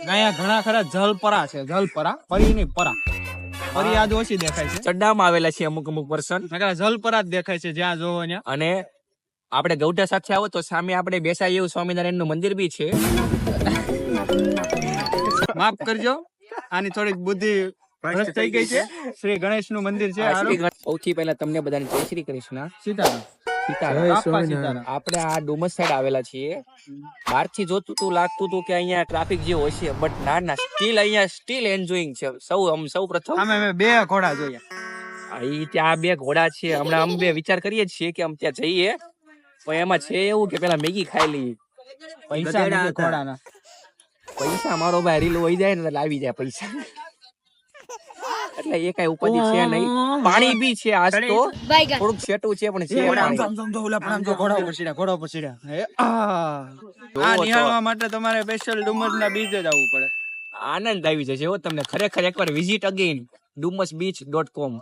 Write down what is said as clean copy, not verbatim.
અહીંયા ઘણા ખરા જલપરા છે, જલપરા પરીની પરા. પરી આજ ઓછી દેખાય છે, ચડ્ડામાં આવેલા છે અમુક પર્સન, જલપરા જ દેખાય છે જ્યાં જોવો ત્યાં. અને આપણે ગૌઢા સાથે આવો તો સામે આપણે બેસાય એવું સ્વામિનારાયણ નું મંદિર બી છે. માફ કરજો, આની થોડીક બુદ્ધિ ભ્રષ્ટ થઈ ગઈ છે. શ્રી ગણેશ નું મંદિર છે. સૌથી પહેલા તમને બધાને જય શ્રી કૃષ્ણ. સીતારામ. સીતારામ. આપણે આ ડુમસ સાઈડ આવેલા છીએ. બહારથી જોતું તું લાગતું તું કે અહીંયા ટ્રાફિક જેવું હશે, બટ ના, સ્ટીલ અહીંયા સ્ટીલ એન્જોયિંગ છે. સૌ પ્રથમ અમે બે ઘોડા જોયા. અહીં ત્યાં બે ઘોડા છે. હમણાં અમે બે વિચાર કરીએ છીએ કે અમે ત્યાં જઈએ, પણ એમાં છે એવું કે પેલા મેગી ખાઈ લઈએ. પૈસા નથી ઘોડાના. પૈસા મારો ભાઈ રીલ હોય જાય ને એટલે આવી જાય પૈસા, એટલે એ કઈ ઉપાધિ છે નહીં. પાણી બી છે આજ તો, થોડુંક સેટું છે પણ છે. ઘોડા ઉપર સીડ્યા. આ નિહાળવા માટે તમારે સ્પેશિયલ ડુમસના બીચે જવું પડે. આનંદ આવી જશે હો તમને ખરેખર. એકવાર વિઝિટ અગેન ડુમસબીચ.com.